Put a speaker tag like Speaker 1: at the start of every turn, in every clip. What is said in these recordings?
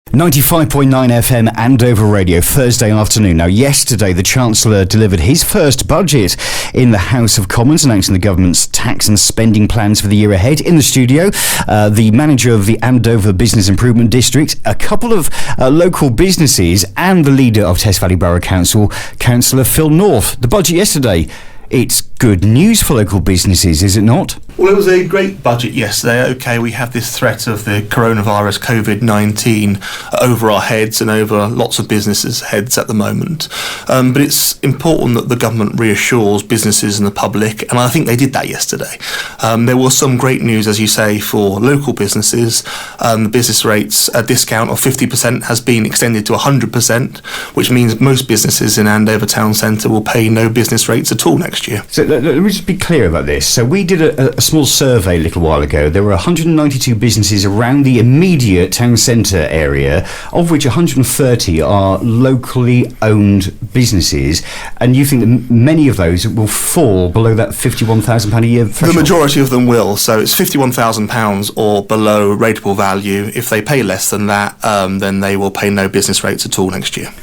Speaker 1: 95.9 FM Andover Radio, Thursday afternoon. Now, yesterday, the Chancellor delivered his first budget in the House of Commons, announcing the government's tax and spending plans for the year ahead. In the studio, the manager of the Andover Business Improvement District, a couple of local businesses, and the leader of Test Valley Borough Council, Cllr Phil North. The budget yesterday, it's good news for local businesses, is it not?
Speaker 2: Well, it was a great budget yesterday. OK, we have this threat of the coronavirus, COVID-19, over our heads and over lots of businesses' heads at the moment. But it's important that the government reassures businesses and the public, and I think they did that yesterday. There was some great news, as you say, for local businesses. The business rates discount of 50% has been extended to 100%, which means most businesses in Andover Town Centre will pay no business rates at all next year.
Speaker 1: So let me just be clear about this. So we did a small survey a little while ago. There were 192 businesses around the immediate town centre area, of which 130 are locally owned businesses, and you think that many of those will fall below that £51,000 a year threshold?
Speaker 2: The majority of them will. So it's £51,000 or below rateable value. If they pay less than that, then they will pay no business rates at all next year.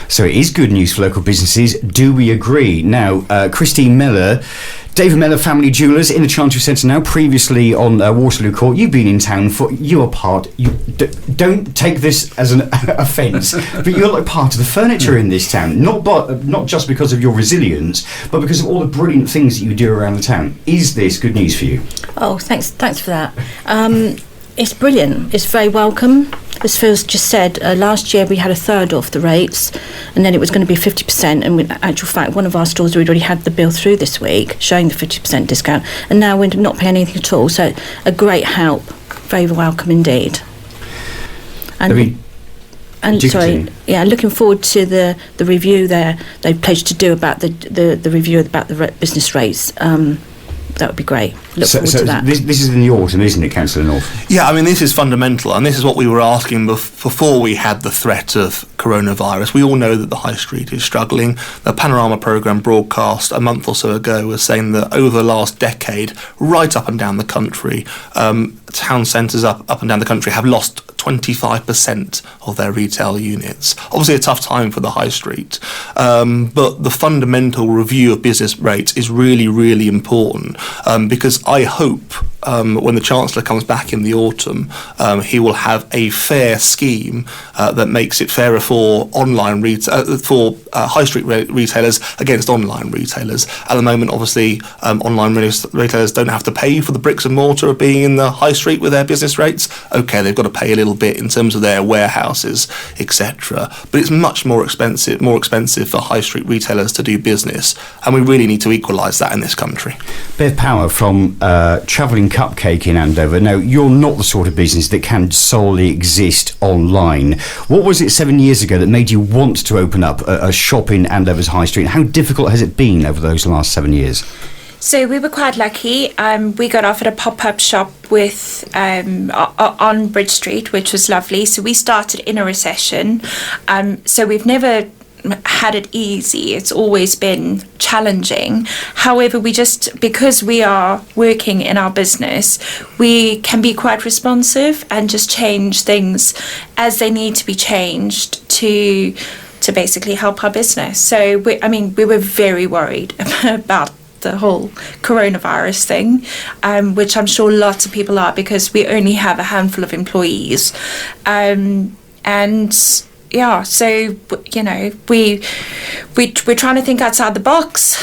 Speaker 1: So it is good news for local businesses. Do we agree? Now, Christine Mellor, David Mellor Family Jewellers in the Chancery Centre now, previously on Waterloo Court. You've been in town for, you are part, don't take this as an offence, but you're like part of the furniture in this town, not just because of your resilience, but because of all the brilliant things that you do around the town. Is this good news for you?
Speaker 3: Oh, thanks for that. It's brilliant. It's very welcome. As Phil's just said, last year we had a third off the rates, and then it was going to be 50%, and in actual fact one of our stores we'd already had the bill through this week showing the 50% discount, and now we're not paying anything at all. So a great help, very welcome indeed. And looking forward to the review they've pledged to do about the review about the business rates. That would be great. Look forward to that.
Speaker 1: This is in the autumn, isn't it, Councillor North?
Speaker 2: Yeah, I mean, this is fundamental, and this is what we were asking before we had the threat of coronavirus. We all know that the high street is struggling. The Panorama programme broadcast a month or so ago was saying that over the last decade, right up and down the country, town centres up and down the country have lost 25% of their retail units. Obviously a tough time for the high street, but the fundamental review of business rates is really, really important, because I hope when the Chancellor comes back in the autumn, he will have a fair scheme that makes it fairer for high street retailers against online retailers. At the moment, obviously, online retailers don't have to pay for the bricks and mortar of being in the high street with their business rates. Okay, they've got to pay a little bit in terms of their warehouses, etc. But it's much more expensive for high street retailers to do business, and we really need to equalise that in this country.
Speaker 1: Bev Power from Travelling Cupcake in Andover. Now, you're not the sort of business that can solely exist online. What was it 7 years ago that made you want to open up a shop in Andover's High Street? How difficult has it been over those last 7 years?
Speaker 4: So we were quite lucky. We got offered a pop-up shop on Bridge Street, which was lovely. So we started in a recession. So we've never had it easy. It's always been challenging. However, because we are working in our business, we can be quite responsive and just change things as they need to be changed to basically help our business. So we were very worried about the whole coronavirus thing, which I'm sure lots of people are, because we only have a handful of employees, so we're trying to think outside the box,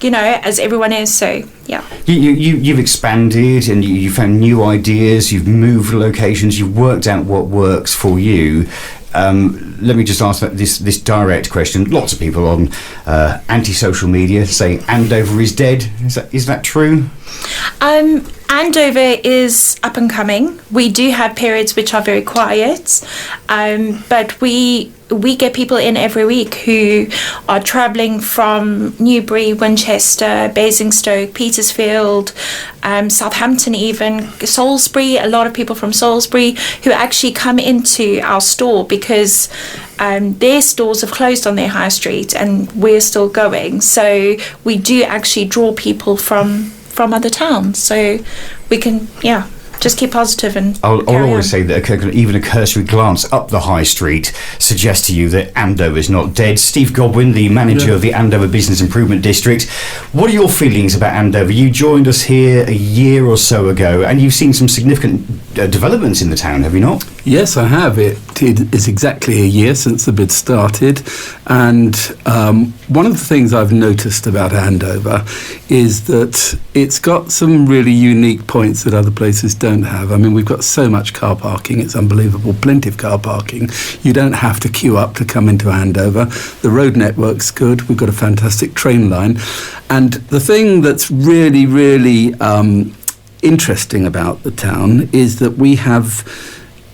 Speaker 4: as everyone is. So yeah,
Speaker 1: you've expanded and you found new ideas. You've moved locations. You've worked out what works for you. Let me just ask this direct question. Lots of people on anti-social media say Andover is dead. Is that true?
Speaker 4: Andover is up and coming. We do have periods which are very quiet, but we get people in every week who are travelling from Newbury, Winchester, Basingstoke, Petersfield, Southampton, even Salisbury. A lot of people from Salisbury who actually come into our store because their stores have closed on their high street and we're still going. So we do actually draw people from other towns, so we can just keep positive and
Speaker 1: I'll
Speaker 4: carry
Speaker 1: always
Speaker 4: on.
Speaker 1: say that even a cursory glance up the high street suggests to you that Andover is not dead. Steve Godwin, the manager of the Andover Business Improvement District. What are your feelings about Andover? You joined us here a year or so ago, and you've seen some significant developments in the town, have you not?
Speaker 5: Yes, I have. It is exactly a year since the bid started, and one of the things I've noticed about Andover is that it's got some really unique points that other places don't have. I mean, we've got so much car parking, it's unbelievable, plenty of car parking. You don't have to queue up to come into Andover. The road network's good, we've got a fantastic train line, and the thing that's really, really interesting about the town is that we have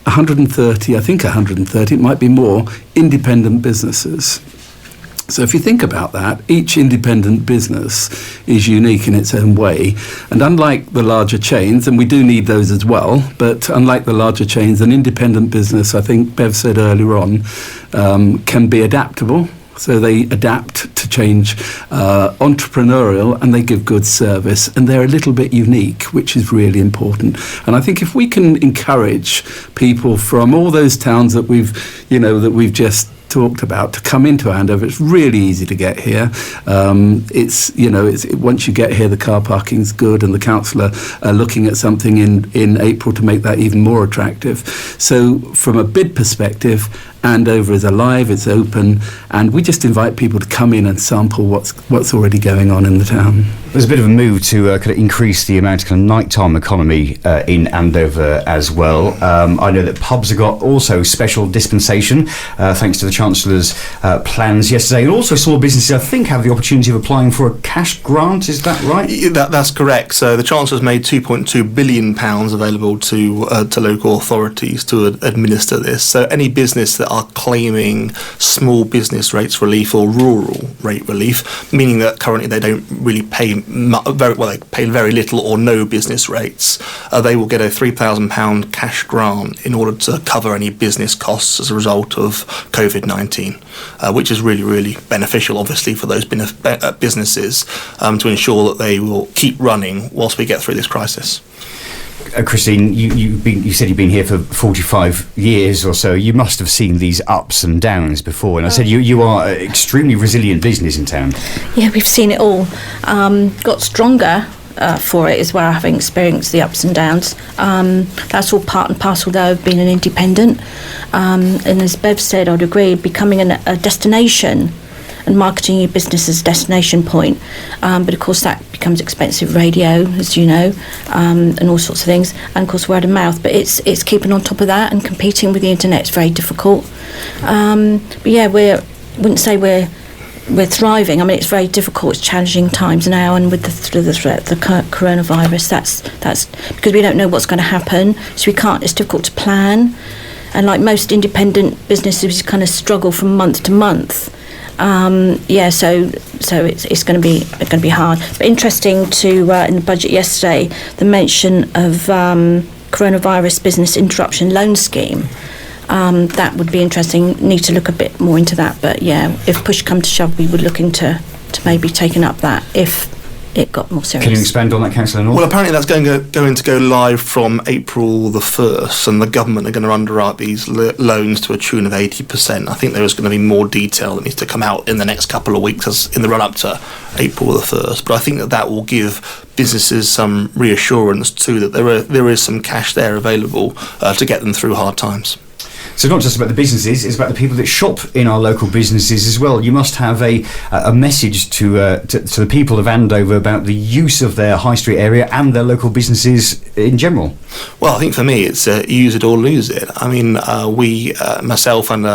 Speaker 5: 130, it might be more, independent businesses. So if you think about that, each independent business is unique in its own way. And unlike the larger chains, and we do need those as well, but unlike the larger chains, an independent business, I think Bev said earlier on, can be adaptable. So they adapt to change, entrepreneurial, and they give good service, and they're a little bit unique, which is really important. And I think if we can encourage people from all those towns that we've just talked about to come into Andover, it's really easy to get here. It's once you get here, the car parking's good, and the council are looking at something in April to make that even more attractive. So from a bid perspective, Andover is alive, it's open, and we just invite people to come in and sample what's already going on in the town.
Speaker 1: There's a bit of a move to kind of increase the amount of kind of nighttime economy in Andover as well. I know that pubs have got also special dispensation thanks to the Chancellor's plans yesterday, and also small businesses, I think, have the opportunity of applying for a cash grant. Is that right?
Speaker 2: That's correct. So the Chancellor's made £2.2 billion available to local authorities to administer this. So any business that are claiming small business rates relief or rural rate relief, meaning that currently they don't really pay they pay very little or no business rates, they will get a £3,000 cash grant in order to cover any business costs as a result of COVID-19, which is really, really beneficial, obviously, for those businesses to ensure that they will keep running whilst we get through this crisis.
Speaker 1: Christine, you said you've been here for 45 years or so. You must have seen these ups and downs before. And I said you are an extremely resilient business in town.
Speaker 3: Yeah, we've seen it all. Got stronger for it as well, having experienced the ups and downs. That's all part and parcel, though, of being an independent. And as Bev said, I'd agree, becoming a destination and marketing your business as a destination point. But of course that becomes expensive radio, as you know, and all sorts of things, and of course word of mouth. But it's keeping on top of that, and competing with the internet is very difficult. But yeah, wouldn't say we're thriving. I mean, it's very difficult. It's challenging times now, and with the threat, the coronavirus, that's because we don't know what's going to happen, so we can't. It's difficult to plan, and like most independent businesses, we kind of struggle from month to month. So it's going to be hard. But interesting to in the budget yesterday, the mention of coronavirus business interruption loan scheme. That would be interesting. Need to look a bit more into that. But yeah, if push come to shove, we would look into maybe taking up that if it got more serious.
Speaker 1: Can you expand on that, Councillor North?
Speaker 2: Well, apparently that's going to go live from April the 1st, and the government are going to underwrite these loans to a tune of 80%. I think there is going to be more detail that needs to come out in the next couple of weeks as in the run-up to April the 1st. But I think that will give businesses some reassurance too that there is some cash there available to get them through hard times.
Speaker 1: So it's not just about the businesses, it's about the people that shop in our local businesses as well. You must have a message to the people of Andover about the use of their high street area and their local businesses in general.
Speaker 2: Well, I think for me it's use it or lose it. I mean, myself and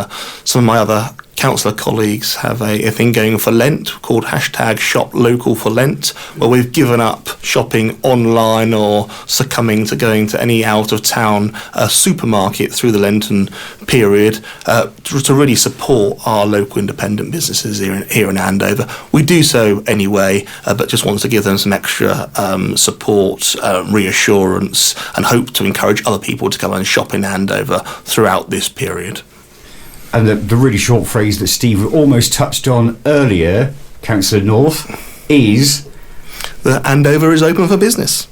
Speaker 2: some of my other councillor colleagues have a thing going for Lent called #ShopLocalForLent, where we've given up shopping online or succumbing to going to any out-of-town supermarket through the Lenten period to really support our local independent businesses here in Andover. We do so anyway, but just want to give them some extra support, reassurance, and hope to encourage other people to come and shop in Andover throughout this period.
Speaker 1: And the really short phrase that Steve almost touched on earlier, Councillor North, is...
Speaker 2: that Andover is open for business.